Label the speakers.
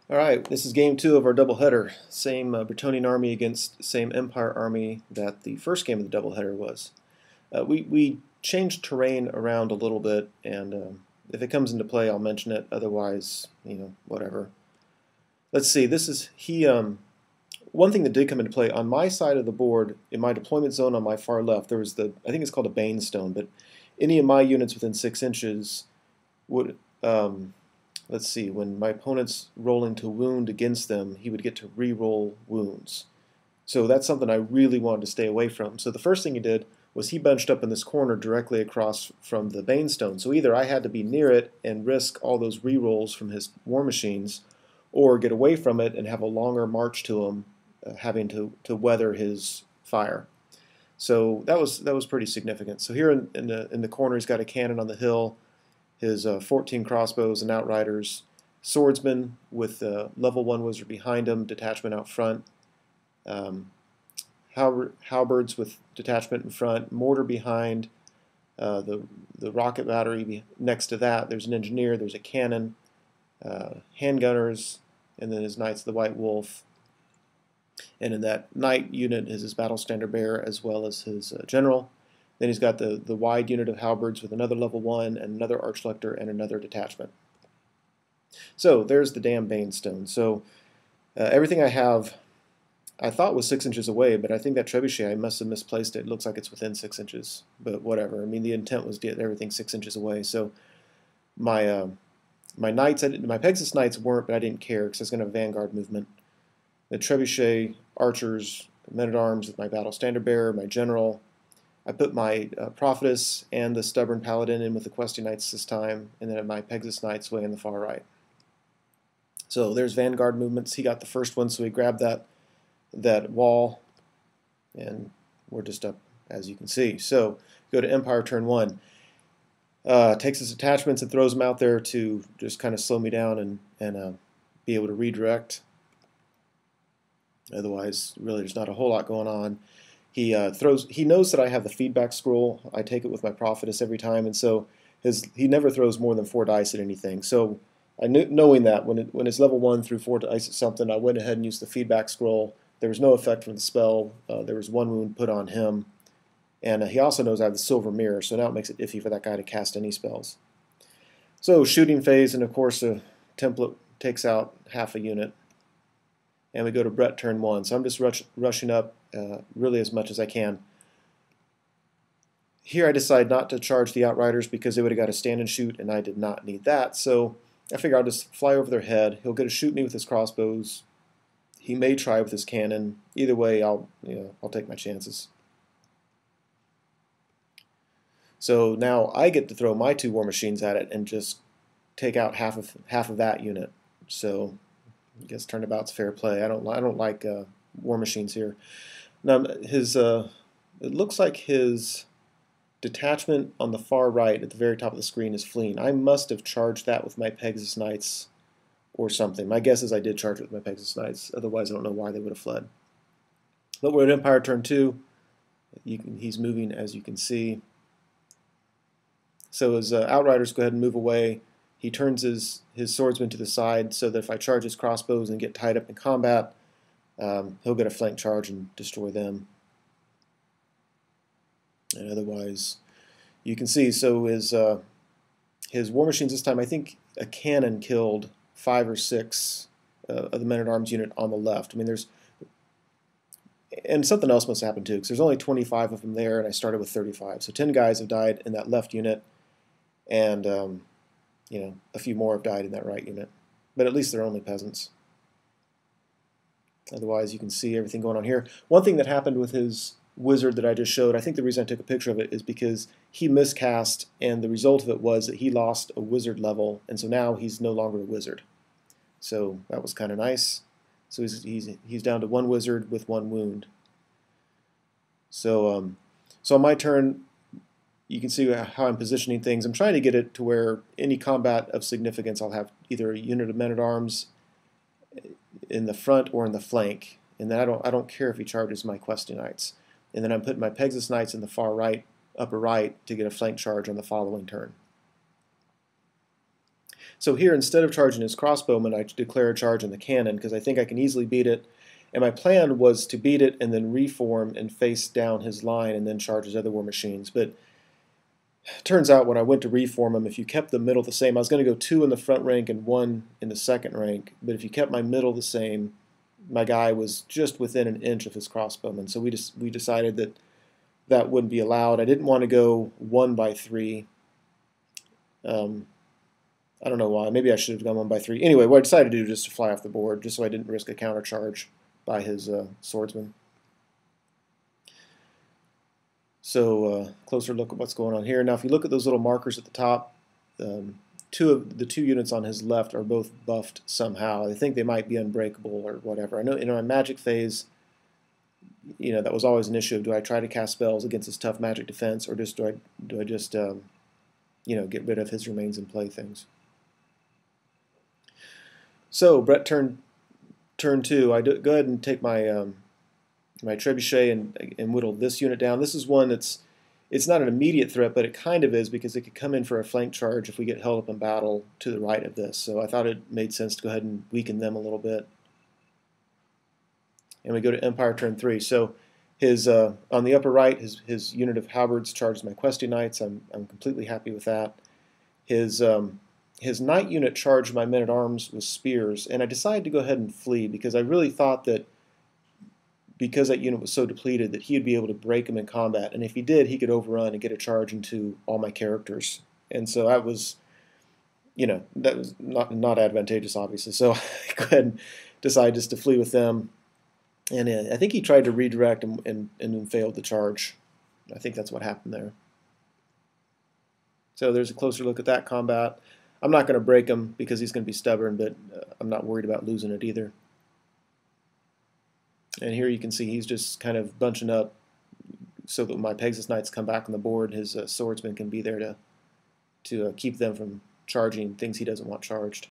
Speaker 1: All right, this is game two of our doubleheader. Same Bretonnian army against same Empire army that the first game of the doubleheader was. We changed terrain around a little bit, and if it comes into play, I'll mention it. Otherwise, whatever. Let's see. This is one thing that did come into play on my side of the board in my deployment zone on my far left. There was I think it's called a Bane Stone, but any of my units within 6 inches would. Let's see, when my opponent's rolling to wound against them, he would get to re-roll wounds. So that's something I really wanted to stay away from. So the first thing he did was he bunched up in this corner directly across from the Banestone. So either I had to be near it and risk all those re-rolls from his war machines, or get away from it and have a longer march to him, having to weather his fire. So that was pretty significant. So here in the corner, he's got a cannon on the hill, his 14 crossbows and outriders, swordsman with level 1 wizard behind him, detachment out front, halberds with detachment in front, mortar behind, the rocket battery next to that. There's an engineer, there's a cannon, handgunners, and then his knights of the White Wolf. And in that knight unit is his battle standard bearer as well as his general. Then he's got the wide unit of halberds with another level 1 and another archlector and another detachment. So there's the damn Banestone. So everything I have, I thought was 6 inches away, but I think that trebuchet, I must have misplaced it. It looks like it's within 6 inches, but whatever. I mean, the intent was to get everything 6 inches away. So my knights, my Pegasus knights weren't, but I didn't care because I was going to have vanguard movement. The trebuchet, archers, men-at-arms with my battle standard bearer, my general. I put my prophetess and the stubborn paladin in with the questing knights this time, and then my Pegasus knights way in the far right. So there's vanguard movements. He got the first one, so he grabbed that wall, and we're just up, as you can see. So go to Empire turn 1. Takes his attachments and throws them out there to just kind of slow me down and be able to redirect. Otherwise, really, there's not a whole lot going on. He knows that I have the feedback scroll. I take it with my prophetess every time, and so he never throws more than 4 dice at anything. So knowing that when it's level 1 through 4 dice at something, I went ahead and used the feedback scroll. There was no effect from the spell. There was 1 wound put on him, and he also knows I have the silver mirror, so now it makes it iffy for that guy to cast any spells. So shooting phase, and of course a template takes out half a unit. And we go to Brett turn 1. So I'm just rushing up really as much as I can. Here I decide not to charge the outriders because they would have got a stand and shoot, and I did not need that. So I figure I'll just fly over their head. He'll get to shoot me with his crossbows. He may try with his cannon. Either way, I'll take my chances. So now I get to throw my 2 war machines at it and just take out half of that unit. So I guess turnabout's fair play. I don't like war machines here. Now it looks like his detachment on the far right at the very top of the screen is fleeing. I must have charged that with my Pegasus Knights or something. My guess is I did charge it with my Pegasus Knights. Otherwise, I don't know why they would have fled. But we're at Empire turn 2. He's moving, as you can see. So his outriders go ahead and move away. He turns his swordsman to the side so that if I charge his crossbows and get tied up in combat, he'll get a flank charge and destroy them. And otherwise, you can see, so his war machines this time, I think a cannon killed 5 or 6 of the men-at-arms unit on the left. I mean, and something else must happen too, because there's only 25 of them there, and I started with 35. So 10 guys have died in that left unit, and a few more have died in that right unit. But at least they're only peasants. Otherwise, you can see everything going on here. One thing that happened with his wizard that I just showed, I think the reason I took a picture of it is because he miscast, and the result of it was that he lost a wizard level, and so now he's no longer a wizard. So that was kind of nice. So he's down to 1 wizard with 1 wound. So on my turn, you can see how I'm positioning things. I'm trying to get it to where any combat of significance, I'll have either a unit of men-at-arms in the front or in the flank, and then I don't care if he charges my questing knights. And then I'm putting my Pegasus knights in the far right, upper right, to get a flank charge on the following turn. So here, instead of charging his crossbowman, I declare a charge on the cannon because I think I can easily beat it. And my plan was to beat it and then reform and face down his line and then charge his other war machines. But it turns out when I went to reform him, if you kept the middle the same, I was going to go 2 in the front rank and 1 in the second rank. But if you kept my middle the same, my guy was just within an inch of his crossbowman. So we decided that that wouldn't be allowed. I didn't want to go 1 by 3. I don't know why. Maybe I should have gone 1 by 3. Anyway, what I decided to do was just to fly off the board, just so I didn't risk a counter charge by his swordsman. So closer look at what's going on here. Now, if you look at those little markers at the top, 2 of the 2 units on his left are both buffed somehow. I think they might be unbreakable or whatever. I know in my magic phase, that was always an issue of, do I try to cast spells against his tough magic defense, or just do I just get rid of his remains and play things. So Brett turn 2. I go ahead and take my my trebuchet and whittle this unit down. This is one it's not an immediate threat, but it kind of is, because it could come in for a flank charge if we get held up in battle to the right of this. So I thought it made sense to go ahead and weaken them a little bit. And we go to Empire turn 3. So his on the upper right, his unit of halberds charges my questing knights. I'm completely happy with that. His knight unit charged my men-at-arms with spears, and I decided to go ahead and flee because I really thought that because that unit was so depleted that he would be able to break him in combat, and if he did, he could overrun and get a charge into all my characters. And so that was, that was not advantageous, obviously. So I go ahead and decide just to flee with them. And I think he tried to redirect and then failed the charge. I think that's what happened there. So there's a closer look at that combat. I'm not going to break him because he's going to be stubborn, but I'm not worried about losing it either. And here you can see he's just kind of bunching up so that when my Pegasus Knights come back on the board, his swordsman can be there to keep them from charging things he doesn't want charged.